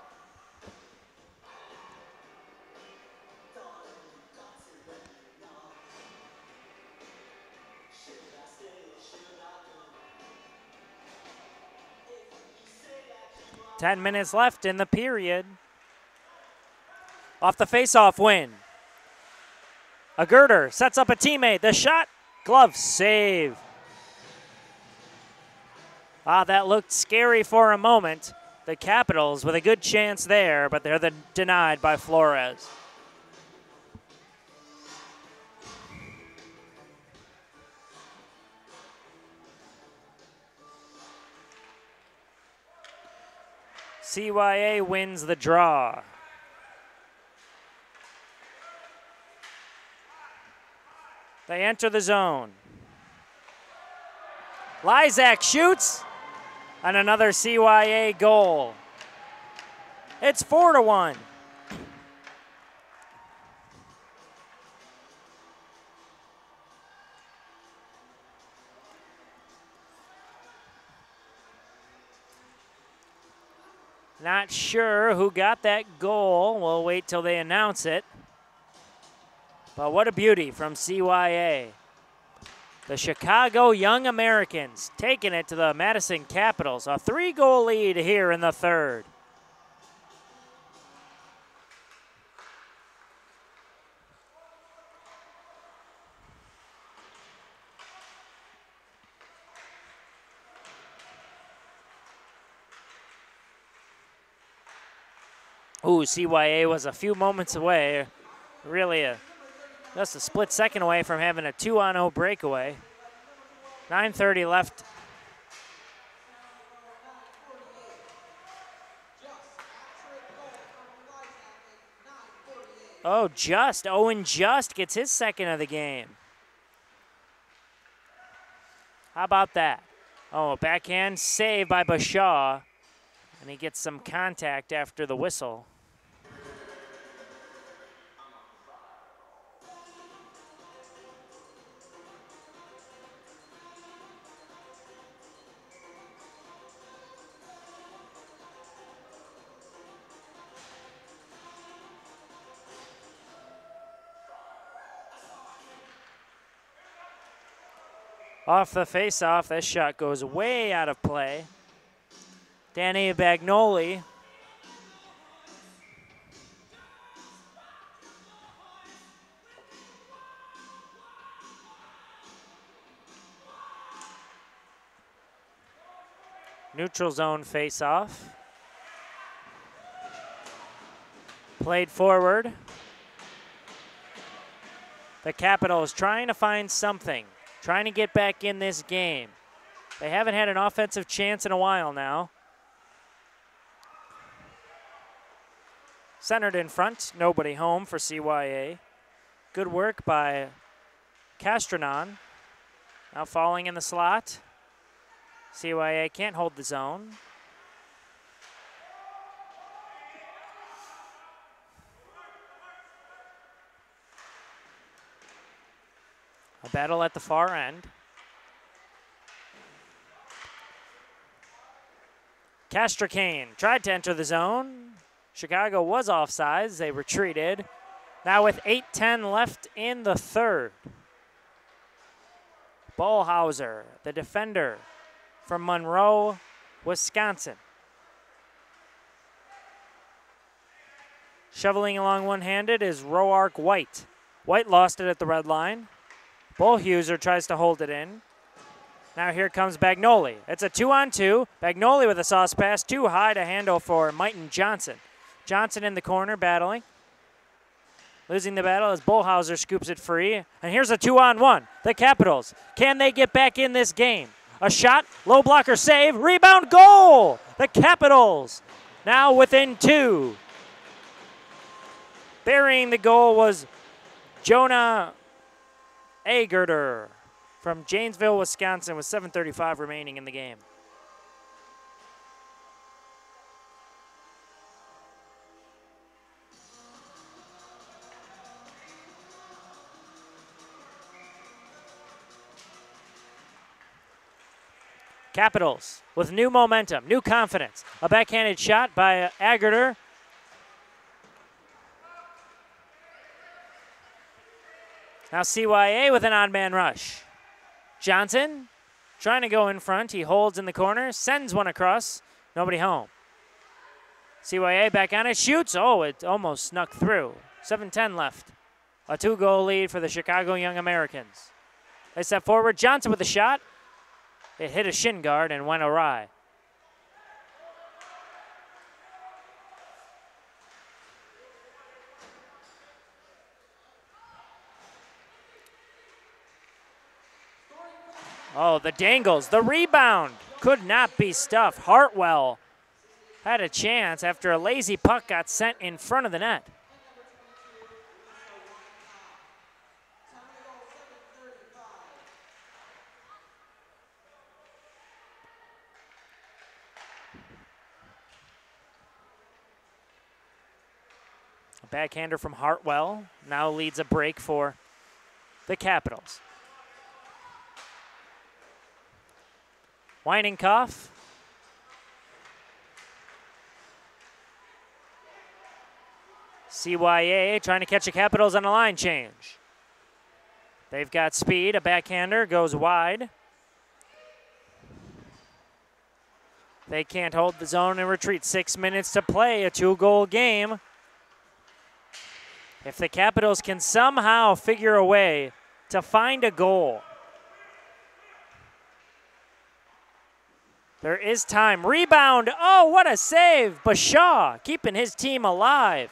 Ten minutes left in the period. Off the faceoff win. A girder sets up a teammate. The shot, glove save. That looked scary for a moment. The Capitals with a good chance there, but they're denied by Flores. CYA wins the draw. They enter the zone. Lysak shoots, and another CYA goal. It's 4-1. Not sure who got that goal. We'll wait till they announce it. But what a beauty from CYA. The Chicago Young Americans taking it to the Madison Capitals. A 3-goal lead here in the third. Ooh, CYA was a few moments away. Really just a split second away from having a 2-on-0 breakaway. 9:30 left. Oh, Owen Just gets his second of the game. How about that? Oh, a backhand save by Bashaw. And he gets some contact after the whistle. Off the face-off, this shot goes way out of play. Danny Bagnoli. Neutral zone face-off. Played forward. The Capitals trying to find something. Trying to get back in this game. They haven't had an offensive chance in a while now. Centered in front, nobody home for CYA. Good work by Castronon. Now falling in the slot. CYA can't hold the zone. A battle at the far end. Castricane tried to enter the zone. Chicago was offsides. They retreated. Now with 8:10 left in the third. Ballhauser, the defender from Monroe, Wisconsin. Shoveling along one-handed is Roark White. White lost it at the red line. Bullhuser tries to hold it in. Now here comes Bagnoli. It's a 2-on-2. Bagnoli with a sauce pass, too high to handle for Mighton Johnson. Johnson in the corner battling. Losing the battle as Bullhauser scoops it free. And here's a 2-on-1. The Capitals. Can they get back in this game? A shot, low blocker save, rebound, goal! The Capitals now within 2. Burying the goal was Jonah Agerter from Janesville, Wisconsin, with 7:35 remaining in the game. Capitals with new momentum, new confidence. A backhanded shot by Agerter. Now CYA with an odd man rush. Johnson trying to go in front. He holds in the corner, sends one across. Nobody home. CYA back on it, shoots. Oh, it almost snuck through. 7:10 left. A 2-goal lead for the Chicago Young Americans. They step forward. Johnson with a shot. It hit a shin guard and went awry. Oh, the dangles, the rebound could not be stuffed. Hartwell had a chance after a lazy puck got sent in front of the net. A backhander from Hartwell now leads a break for the Capitals. Weinenkoff. CYA trying to catch the Capitals on a line change. They've got speed. A backhander goes wide. They can't hold the zone and retreat. 6 minutes to play, a 2-goal game. If the Capitals can somehow figure a way to find a goal, there is time. Rebound. Oh, what a save. Bashaw keeping his team alive.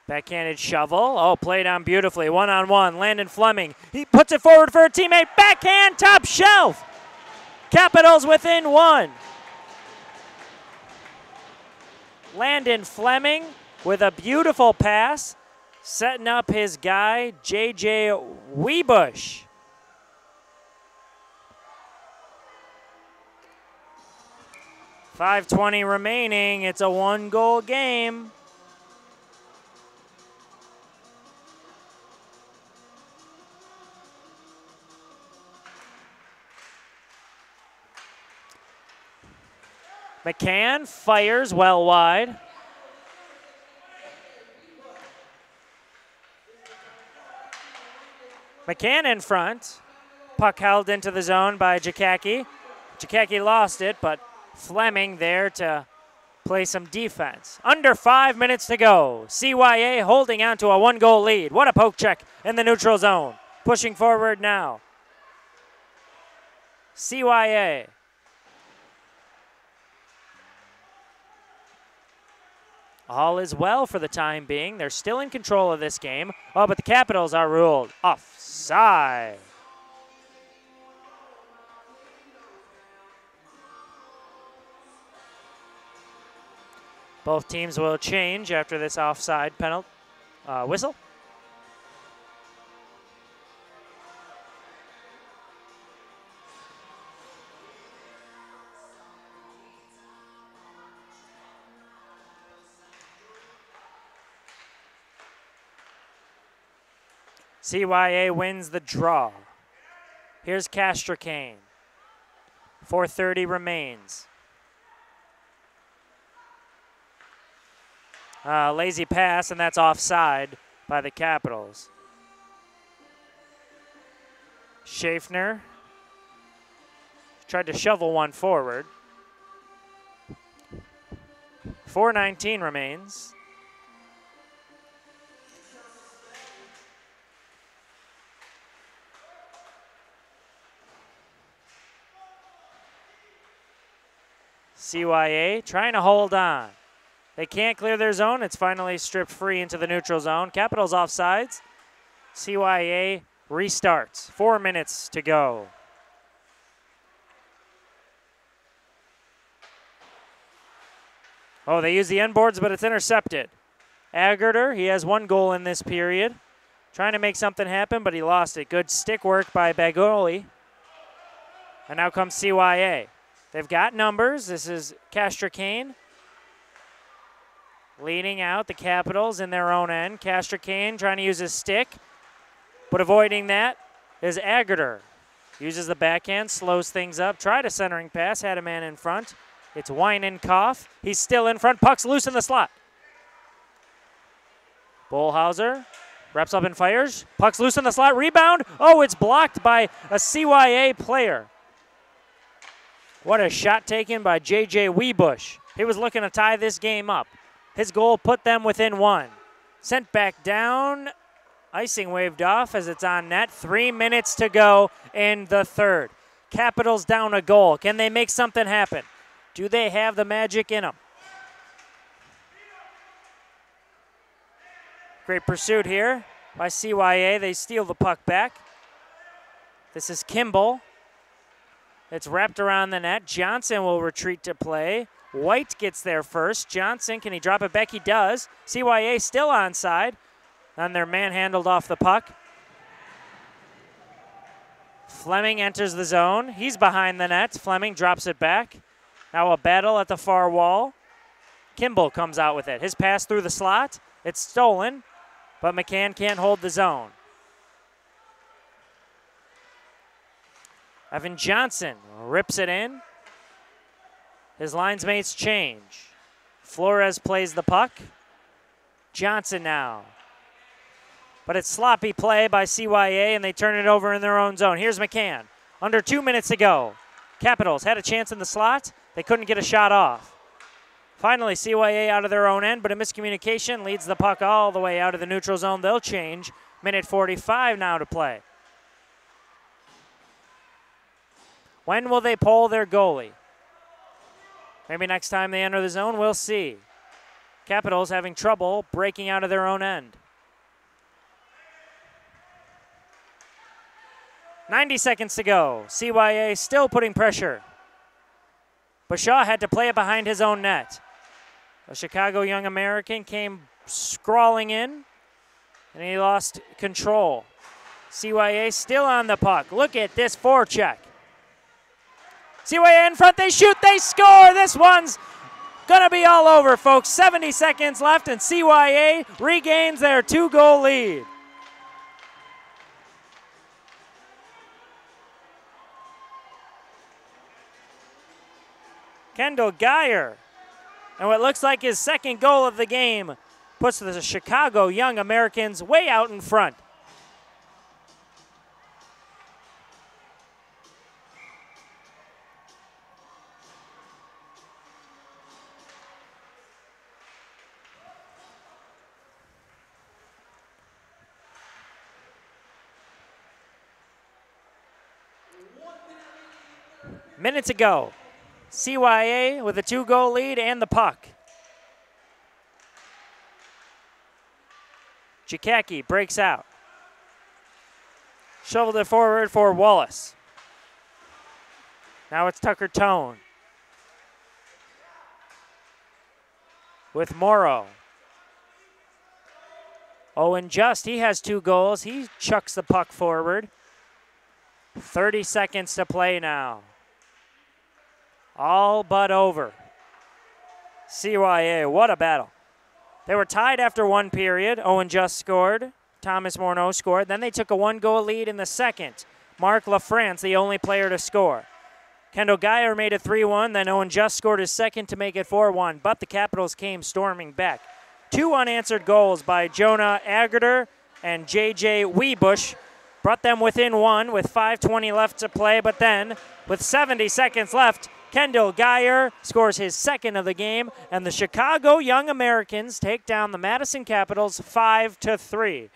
Backhanded shovel. Oh, played on beautifully. 1-on-1. Landon Fleming. He puts it forward for a teammate. Backhand, top shelf. Capitals within 1. Landon Fleming with a beautiful pass, setting up his guy, J.J. Webush. .520 remaining. It's a 1-goal game. McCann fires well wide. McCann in front. Puck held into the zone by Jakacki. Jakacki lost it, but Fleming there to play some defense. Under 5 minutes to go. CYA holding on to a 1-goal lead. What a poke check in the neutral zone. Pushing forward now. CYA. All is well for the time being. They're still in control of this game. Oh, but the Capitals are ruled offside. Both teams will change after this offside penalty whistle. CYA wins the draw. Here's Castricane. 4:30 remains. Lazy pass, and that's offside by the Capitals. Schaffner tried to shovel one forward. 4:19 remains. CYA trying to hold on. They can't clear their zone. It's finally stripped free into the neutral zone. Capitals offsides. CYA restarts. 4 minutes to go. Oh, they use the end boards, but it's intercepted. Agerter, he has 1 goal in this period. Trying to make something happen, but he lost it. Good stick work by Bagoli. And now comes CYA. They've got numbers. This is Castricane leading out the Capitals in their own end. Castricane trying to use his stick, but avoiding that is Agerter. Uses the backhand, slows things up. Tried a centering pass, had a man in front. It's Weinenkoff. He's still in front. Puck's loose in the slot. Bullhauser reps up and fires. Puck's loose in the slot. Rebound. Oh, it's blocked by a CYA player. What a shot taken by J.J. Wiebusch. He was looking to tie this game up. His goal put them within 1. Sent back down. Icing waved off as it's on net. 3 minutes to go in the third. Capitals down a goal. Can they make something happen? Do they have the magic in them? Great pursuit here by CYA. They steal the puck back. This is Kimball. It's wrapped around the net. Johnson will retreat to play. White gets there first. Johnson, can he drop it back? He does. CYA still onside. And they're manhandled off the puck. Fleming enters the zone. He's behind the net. Fleming drops it back. Now a battle at the far wall. Kimball comes out with it. His pass through the slot. It's stolen, but McCann can't hold the zone. Evan Johnson rips it in. His linesmates change. Flores plays the puck. Johnson now. But it's sloppy play by CYA, and they turn it over in their own zone. Here's McCann. Under 2 minutes to go. Capitals had a chance in the slot. They couldn't get a shot off. Finally, CYA out of their own end, but a miscommunication leads the puck all the way out of the neutral zone. They'll change. Minute 45 now to play. When will they pull their goalie? Maybe next time they enter the zone, we'll see. Capitals having trouble breaking out of their own end. 90 seconds to go. CYA still putting pressure. But Shaw had to play it behind his own net. A Chicago young American came scrawling in, and he lost control. CYA still on the puck. Look at this forecheck. CYA in front, they shoot, they score. This one's gonna be all over, folks. 70 seconds left, and CYA regains their 2-goal lead. Kendall Geyer, and what looks like his second goal of the game, puts the Chicago Young Americans way out in front. Minute to go. CYA with a 2-goal lead and the puck. Chikaki breaks out. Shoveled it forward for Wallace. Now it's Tucker Tone. With Morrow. Owen Just, he has 2 goals. He chucks the puck forward. 30 seconds to play now. All but over. CYA, what a battle. They were tied after 1 period. Owen Just scored. Thomas Morneau scored. Then they took a 1-goal lead in the second. Mark LaFrance, the only player to score. Kendall Geyer made it 3-1. Then Owen Just scored his second to make it 4-1. But the Capitals came storming back. 2 unanswered goals by Jonah Agerter and J.J. Wiebusch brought them within 1 with 5:20 left to play. But then, with 70 seconds left, Kendall Geyer scores his second of the game, and the Chicago Young Americans take down the Madison Capitals 5-3.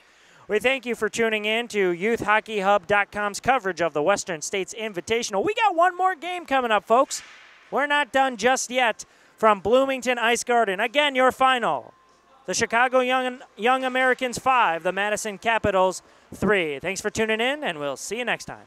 We thank you for tuning in to YouthHockeyHub.com's coverage of the Western States Invitational. We got one more game coming up, folks. We're not done just yet. From Bloomington Ice Garden, again, your final. The Chicago Young Americans 5, the Madison Capitals 3. Thanks for tuning in, and we'll see you next time.